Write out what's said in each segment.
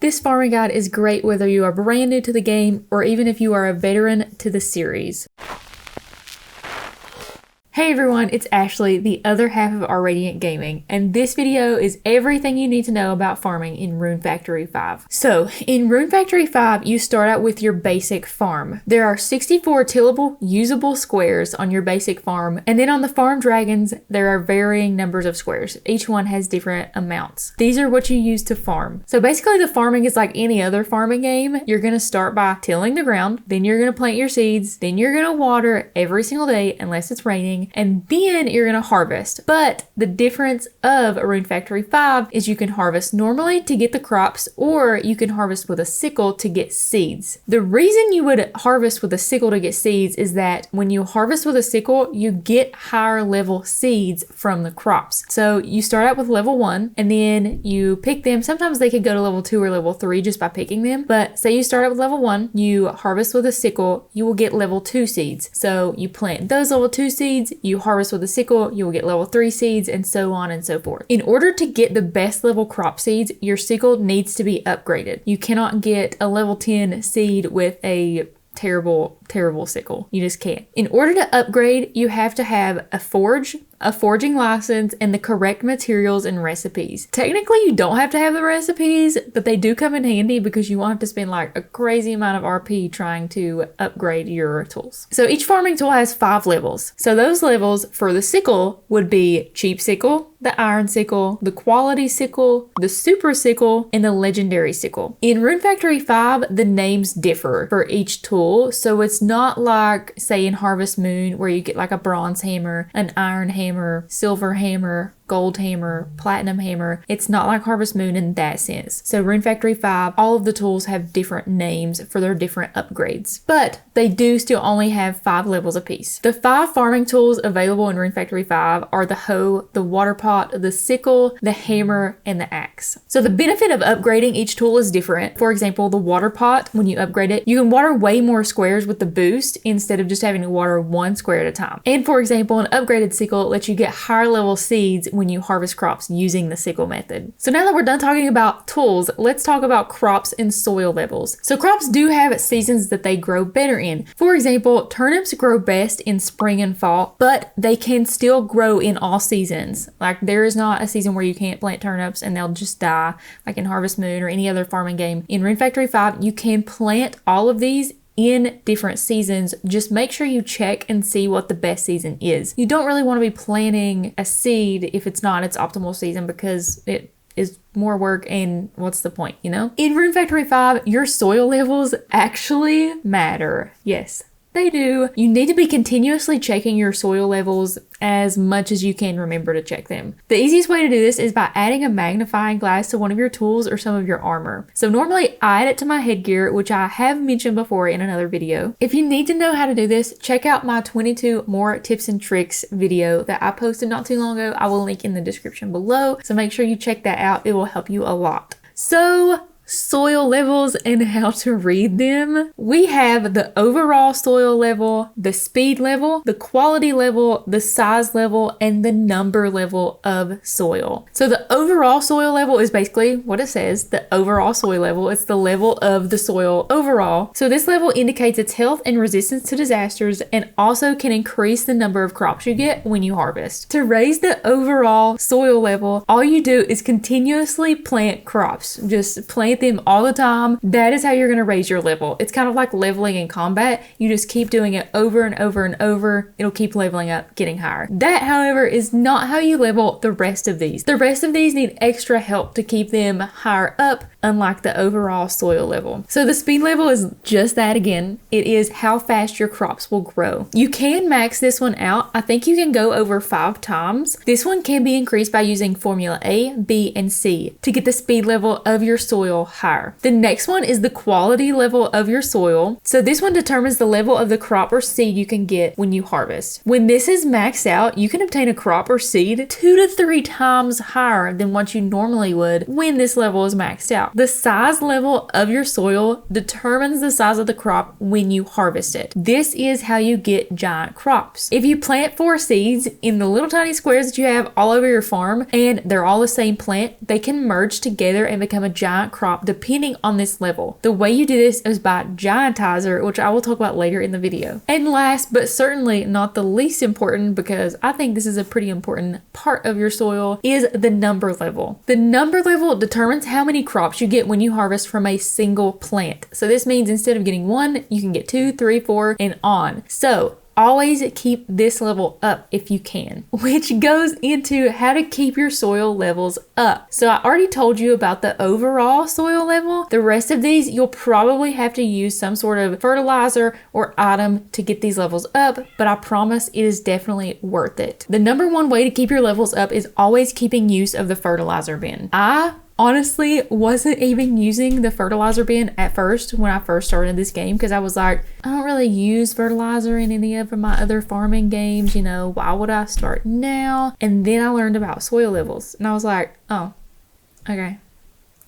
This farming guide is great whether you are brand new to the game or even if you are a veteran to the series. Hey everyone, it's Ashley, the other half of Our Radiant Gaming, and this video is everything you need to know about farming in Rune Factory 5. So, in Rune Factory 5, you start out with your basic farm. There are 64 tillable, usable squares on your basic farm, and then on the farm dragons, there are varying numbers of squares. Each one has different amounts. These are what you use to farm. So basically the farming is like any other farming game. You're going to start by tilling the ground, then you're going to plant your seeds, then you're going to water every single day unless it's raining, and then you're going to harvest. But the difference of Rune Factory 5 is you can harvest normally to get the crops, or you can harvest with a sickle to get seeds. The reason you would harvest with a sickle to get seeds is that when you harvest with a sickle, you get higher level seeds from the crops. So you start out with level 1 and then you pick them. Sometimes they could go to level 2 or level 3 just by picking them. But say you start out with level 1, you harvest with a sickle, you will get level 2 seeds. So you plant those level 2 seeds, you harvest with a sickle, you will get level 3 seeds, and so on and so forth. In order to get the best level crop seeds, your sickle needs to be upgraded. You cannot get a level 10 seed with a terrible sickle. You just can't. In order to upgrade, you have to have a forge, a forging license, and the correct materials and recipes. Technically, you don't have to have the recipes, but they do come in handy because you won't have to spend like a crazy amount of RP trying to upgrade your tools. So each farming tool has 5 levels. So those levels for the sickle would be cheap sickle, the iron sickle, the quality sickle, the super sickle, and the legendary sickle. In Rune Factory 5, the names differ for each tool. So it's not like, say, in Harvest Moon where you get like a bronze hammer, an iron hammer, silver hammer, gold hammer, platinum hammer. It's not like Harvest Moon in that sense. So Rune Factory 5, all of the tools have different names for their different upgrades, but they do still only have 5 levels apiece. The 5 farming tools available in Rune Factory 5 are the hoe, the water pot, the sickle, the hammer, and the axe. So the benefit of upgrading each tool is different. For example, the water pot, when you upgrade it, you can water way more squares with the boost instead of just having to water 1 square at a time. And for example, an upgraded sickle lets you get higher level seeds when you harvest crops using the sickle method. So now that we're done talking about tools, let's talk about crops and soil levels. So crops do have seasons that they grow better in. For example, turnips grow best in spring and fall, but they can still grow in all seasons. Like there is not a season where you can't plant turnips and they'll just die, like in Harvest Moon or any other farming game. In Rune Factory 5, you can plant all of these in different seasons. Just make sure you check and see what the best season is. You don't really want to be planting a seed if it's not its optimal season because it is more work and what's the point, you know? In Rune Factory 5, your soil levels actually matter. Yes, they do. You need to be continuously checking your soil levels as much as you can remember to check them. The easiest way to do this is by adding a magnifying glass to one of your tools or some of your armor. So normally I add it to my headgear, which I have mentioned before in another video. If you need to know how to do this, check out my 22 more tips and tricks video that I posted not too long ago. I will link in the description below. So make sure you check that out. It will help you a lot. So soil levels and how to read them. We have the overall soil level, the speed level, the quality level, the size level, and the number level of soil. So the overall soil level is basically what it says, the overall soil level. It's the level of the soil overall. So this level indicates its health and resistance to disasters and also can increase the number of crops you get when you harvest. To raise the overall soil level, all you do is continuously plant crops. Just plant them all the time. That is how you're going to raise your level. It's kind of like leveling in combat. You just keep doing it over and over and over. It'll keep leveling up, getting higher. That, however, is not how you level the rest of these. The rest of these need extra help to keep them higher up, unlike the overall soil level. So the speed level is just that again. It is how fast your crops will grow. You can max this one out. I think you can go over 5 times. This one can be increased by using formula A, B, and C to get the speed level of your soil higher. The next one is the quality level of your soil. So this one determines the level of the crop or seed you can get when you harvest. When this is maxed out, you can obtain a crop or seed 2 to 3 times higher than what you normally would when this level is maxed out. The size level of your soil determines the size of the crop when you harvest it. This is how you get giant crops. If you plant 4 seeds in the little tiny squares that you have all over your farm and they're all the same plant, they can merge together and become a giant crop crop depending on this level. The way you do this is by Giantizer, which I will talk about later in the video. And last but certainly not the least important, because I think this is a pretty important part of your soil, is the number level. The number level determines how many crops you get when you harvest from a single plant. So this means instead of getting 1, you can get 2, 3, 4, and on. So always keep this level up if you can, which goes into how to keep your soil levels up. So I already told you about the overall soil level. The rest of these, you'll probably have to use some sort of fertilizer or item to get these levels up, but I promise it is definitely worth it. The number one way to keep your levels up is always keeping use of the fertilizer bin. I honestly wasn't even using the fertilizer bin at first when I first started this game, because I was like, I don't really use fertilizer in any of my other farming games, you know, why would I start now? And then I learned about soil levels and I was like, oh, okay,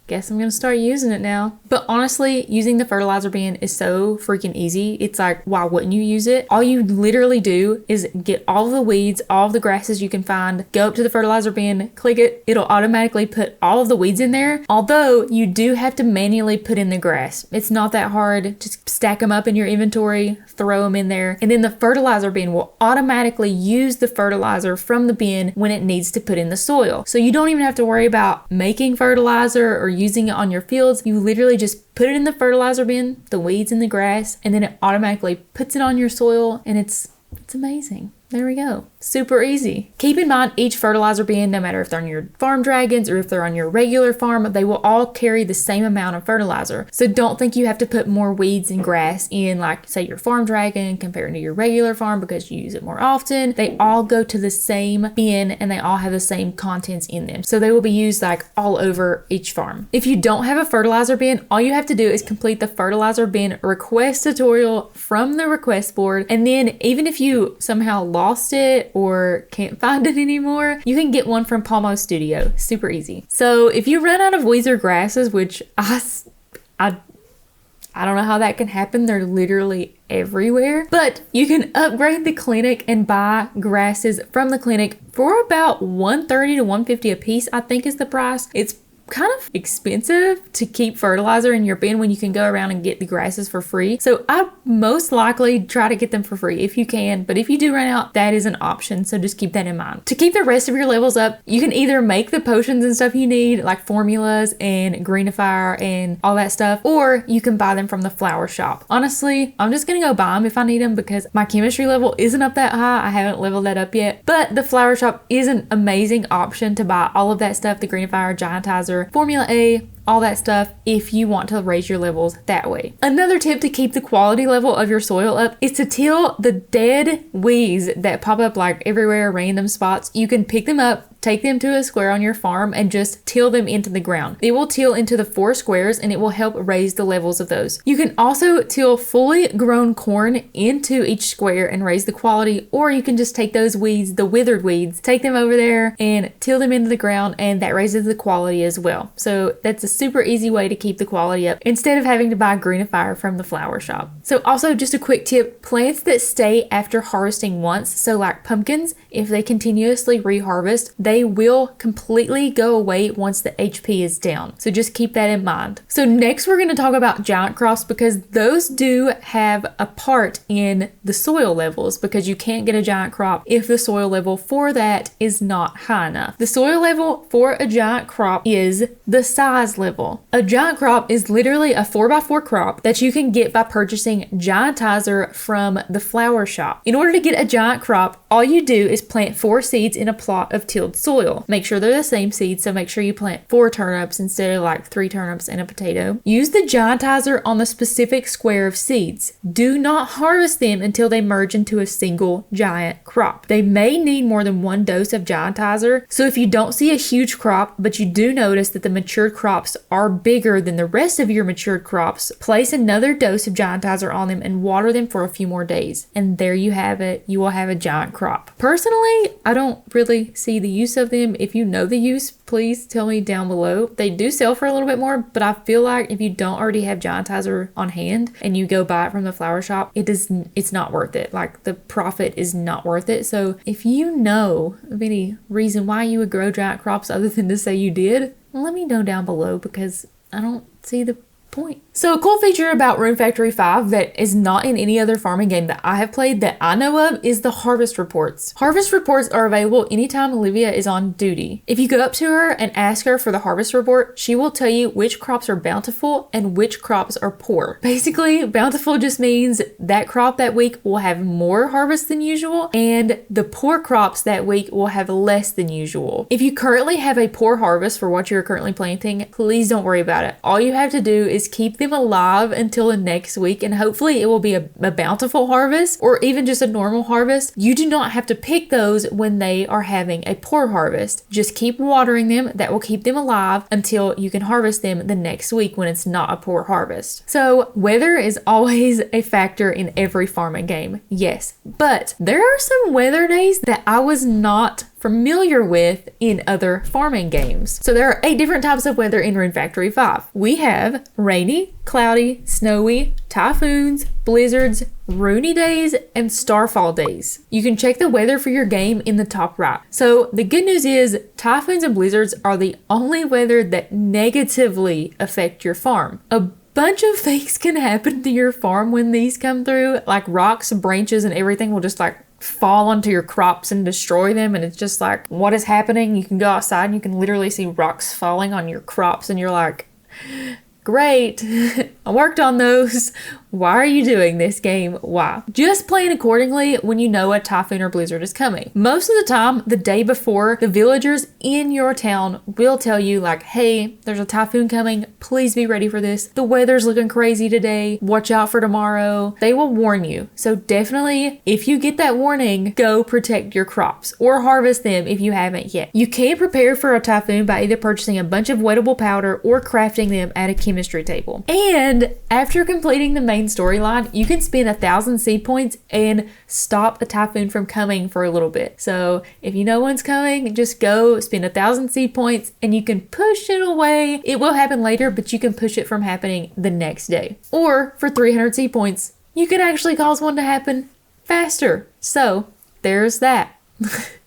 guess I'm gonna start using it now. But honestly, using the fertilizer bin is so freaking easy. It's like, why wouldn't you use it? All you literally do is get all of the weeds, all of the grasses you can find, go up to the fertilizer bin, click it, it'll automatically put all of the weeds in there. Although you do have to manually put in the grass. It's not that hard. Just stack them up in your inventory, throw them in there, and then the fertilizer bin will automatically use the fertilizer from the bin when it needs to put in the soil. So you don't even have to worry about making fertilizer or using it on your fields. You literally just put it in the fertilizer bin, the weeds and the grass, and then it automatically puts it on your soil, and it's amazing. There we go. Super easy. Keep in mind, each fertilizer bin, no matter if they're on your farm dragons or if they're on your regular farm, they will all carry the same amount of fertilizer. So don't think you have to put more weeds and grass in, like say your farm dragon compared to your regular farm because you use it more often. They all go to the same bin and they all have the same contents in them. So they will be used like all over each farm. If you don't have a fertilizer bin, all you have to do is complete the fertilizer bin request tutorial from the request board. And then even if you somehow lost it or can't find it anymore, you can get one from Palmo Studio. Super easy. So if you run out of weeds or grasses, which I don't know how that can happen, they're literally everywhere, but you can upgrade the clinic and buy grasses from the clinic for about $130 to $150 a piece, I think is the price. It's kind of expensive to keep fertilizer in your bin when you can go around and get the grasses for free. So I most likely try to get them for free if you can, but if you do run out, that is an option. So just keep that in mind. To keep the rest of your levels up, you can either make the potions and stuff you need, like formulas and greenifier and all that stuff, or you can buy them from the flower shop. Honestly, I'm just gonna go buy them if I need them because my chemistry level isn't up that high. I haven't leveled that up yet, but the flower shop is an amazing option to buy all of that stuff, the greenifier, giantizer, Formula A, all that stuff, if you want to raise your levels that way. Another tip to keep the quality level of your soil up is to till the dead weeds that pop up like everywhere, random spots. You can pick them up, take them to a square on your farm and just till them into the ground. It will till into the 4 squares and it will help raise the levels of those. You can also till fully grown corn into each square and raise the quality, or you can just take those weeds, the withered weeds, take them over there and till them into the ground, and that raises the quality as well. So that's a super easy way to keep the quality up instead of having to buy greenifier from the flower shop. So also just a quick tip, plants that stay after harvesting once, so like pumpkins, if they continuously reharvest, they will completely go away once the HP is down. So just keep that in mind. So next we're going to talk about giant crops because those do have a part in the soil levels, because you can't get a giant crop if the soil level for that is not high enough. The soil level for a giant crop is the size level. A giant crop is literally a 4x4 crop that you can get by purchasing Giantizer from the flower shop. In order to get a giant crop, all you do is plant 4 seeds in a plot of tilled soil. Make sure they're the same seeds, so make sure you plant 4 turnips instead of like 3 turnips and a potato. Use the Giantizer on the specific square of seeds. Do not harvest them until they merge into a single giant crop. They may need more than 1 dose of Giantizer, so if you don't see a huge crop, but you do notice that the matured crops are bigger than the rest of your matured crops, place another dose of Giantizer on them and water them for a few more days. And there you have it. You will have a giant crop. Personally, I don't really see the use of them. If you know the use, please tell me down below. They do sell for a little bit more, but I feel like if you don't already have Giantizer on hand and you go buy it from the flower shop, it's not worth it. Like the profit is not worth it. So if you know of any reason why you would grow giant crops other than to say you did, let me know down below because I don't see the point. So a cool feature about Rune Factory 5 that is not in any other farming game that I have played that I know of is the harvest reports. Harvest reports are available anytime Olivia is on duty. If you go up to her and ask her for the harvest report, she will tell you which crops are bountiful and which crops are poor. Basically, bountiful just means that crop that week will have more harvest than usual, and the poor crops that week will have less than usual. If you currently have a poor harvest for what you're currently planting, please don't worry about it. All you have to do is keep them alive until the next week, and hopefully it will be a bountiful harvest or even just a normal harvest. You do not have to pick those when they are having a poor harvest. Just keep watering them. That will keep them alive until you can harvest them the next week when it's not a poor harvest. So weather is always a factor in every farming game, yes, but there are some weather days that I was not familiar with in other farming games. So there are 8 different types of weather in Rune Factory 5. We have rainy, cloudy, snowy, typhoons, blizzards, Runey Days, and starfall days. You can check the weather for your game in the top right. So the good news is typhoons and blizzards are the only weather that negatively affect your farm. A bunch of things can happen to your farm when these come through, like rocks, branches, and everything will just like fall onto your crops and destroy them, and it's just like, what is happening? You can go outside and you can literally see rocks falling on your crops, and you're like, great, I worked on those. Why are you doing this, game? Why? Just plan accordingly when you know a typhoon or blizzard is coming. Most of the time, the day before, the villagers in your town will tell you like, hey, there's a typhoon coming. Please be ready for this. The weather's looking crazy today. Watch out for tomorrow. They will warn you. So definitely, if you get that warning, go protect your crops or harvest them if you haven't yet. You can prepare for a typhoon by either purchasing a bunch of wettable powder or crafting them at a chemistry table. And after completing the main storyline, you can spend 1,000 seed points and stop a typhoon from coming for a little bit. So if you know one's coming, just go spend 1,000 seed points and you can push it away. It will happen later, but you can push it from happening the next day. Or for 300 seed points, you can actually cause one to happen faster. So there's that.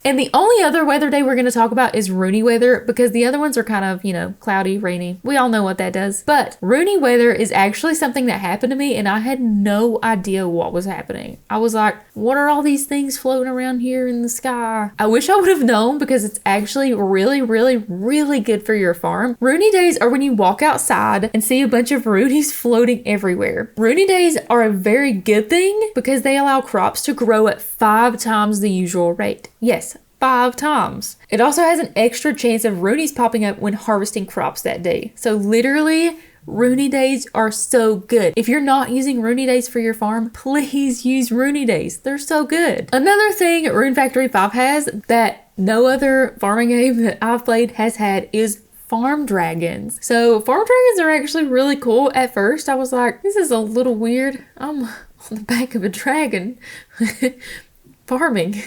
And the only other weather day we're going to talk about is Runey weather, because the other ones are kind of, cloudy, rainy. We all know what that does. But Runey weather is actually something that happened to me, and I had no idea what was happening. I was like, what are all these things floating around here in the sky? I wish I would have known, because it's actually really, really, really good for your farm. Runey days are when you walk outside and see a bunch of Runeys floating everywhere. Runey days are a very good thing because they allow crops to grow at 5 times the usual rate. Yes, 5 times. It also has an extra chance of Runeys popping up when harvesting crops that day. So literally, Runey Days are so good. If you're not using Runey Days for your farm, please use Runey Days. They're so good. Another thing Rune Factory 5 has that no other farming game that I've played has had is farm dragons. So farm dragons are actually really cool. At first, I was like, this is a little weird. I'm on the back of a dragon farming.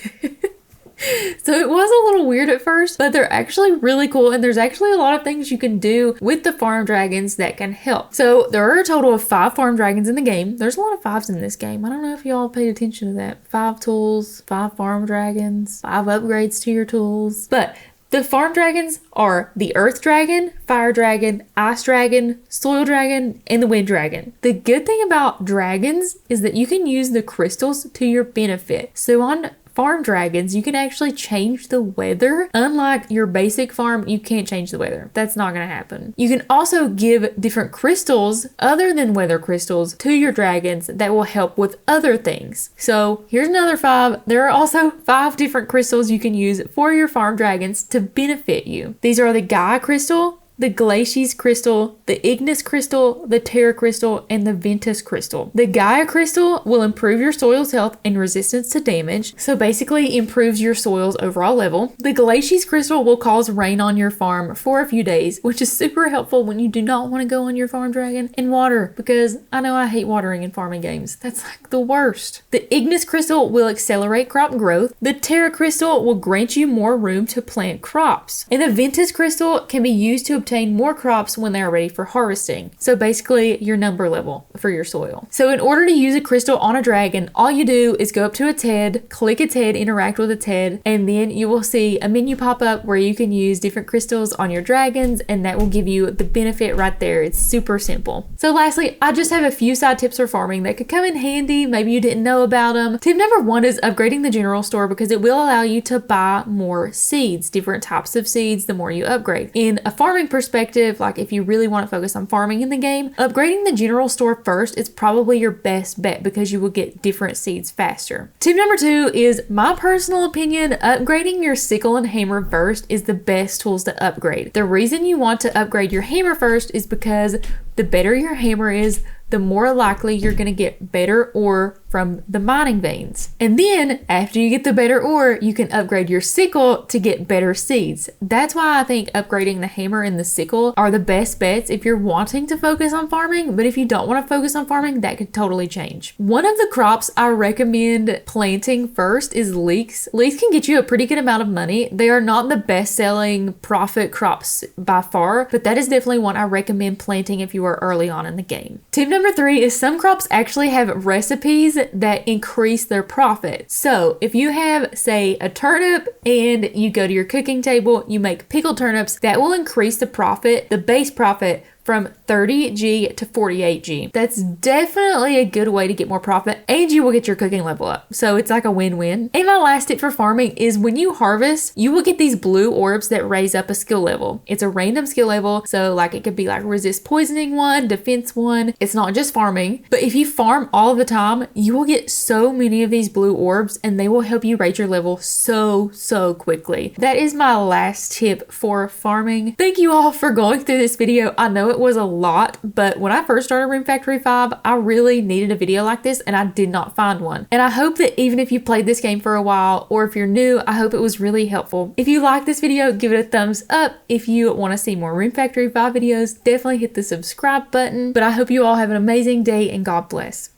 So it was a little weird at first, but they're actually really cool, and there's actually a lot of things you can do with the farm dragons that can help. So there are a total of 5 farm dragons in the game. There's a lot of 5s in this game. I don't know if y'all paid attention to that. 5 tools, 5 farm dragons, 5 upgrades to your tools. But the farm dragons are the earth dragon, fire dragon, ice dragon, soil dragon, and the wind dragon. The good thing about dragons is that you can use the crystals to your benefit. So on farm dragons, you can actually change the weather. Unlike your basic farm, you can't change the weather. That's not going to happen. You can also give different crystals other than weather crystals to your dragons that will help with other things. So here's another 5. There are also 5 different crystals you can use for your farm dragons to benefit you. These are the Gaia crystal, the Glacies crystal, the Ignis crystal, the Terra crystal, and the Ventus crystal. The Gaia crystal will improve your soil's health and resistance to damage, so basically improves your soil's overall level. The Glacies crystal will cause rain on your farm for a few days, which is super helpful when you do not want to go on your farm dragon and water, because I know I hate watering in farming games. That's like the worst. The Ignis crystal will accelerate crop growth. The Terra crystal will grant you more room to plant crops. And the Ventus crystal can be used to obtain more crops when they are ready for harvesting. So basically your number level for your soil. So in order to use a crystal on a dragon, all you do is go up to its head, click its head, interact with its head, and then you will see a menu pop up where you can use different crystals on your dragons, and that will give you the benefit right there. It's super simple. So lastly, I just have a few side tips for farming that could come in handy. Maybe you didn't know about them. Tip number 1 is upgrading the general store, because it will allow you to buy more seeds, different types of seeds, the more you upgrade. In a farming perspective, like if you really want to focus on farming in the game, upgrading the general store first is probably your best bet because you will get different seeds faster. Tip number 2 is my personal opinion. Upgrading your sickle and hammer first is the best tools to upgrade. The reason you want to upgrade your hammer first is because the better your hammer is, the more likely you're going to get better ore from the mining veins. And then after you get the better ore, you can upgrade your sickle to get better seeds. That's why I think upgrading the hammer and the sickle are the best bets if you're wanting to focus on farming. But if you don't want to focus on farming, that could totally change. One of the crops I recommend planting first is leeks. Leeks can get you a pretty good amount of money. They are not the best selling profit crops by far, but that is definitely one I recommend planting if you are early on in the game. Tip number 3 is some crops actually have recipes that increase their profit. So if you have, say, a turnip and you go to your cooking table, you make pickled turnips, that will increase the profit, the base profit, from 30G to 48G. That's definitely a good way to get more profit, and you will get your cooking level up. So it's like a win-win. And my last tip for farming is when you harvest, you will get these blue orbs that raise up a skill level. It's a random skill level. So like it could be like resist poisoning 1, defense 1. It's not just farming, but if you farm all the time, you will get so many of these blue orbs and they will help you raise your level so quickly. That is my last tip for farming. Thank you all for going through this video. I know it was a lot, but when I first started Rune Factory 5, I really needed a video like this and I did not find one. And I hope that even if you played this game for a while, or if you're new, I hope it was really helpful. If you like this video, give it a thumbs up. If you want to see more Rune Factory 5 videos, definitely hit the subscribe button. But I hope you all have an amazing day and God bless.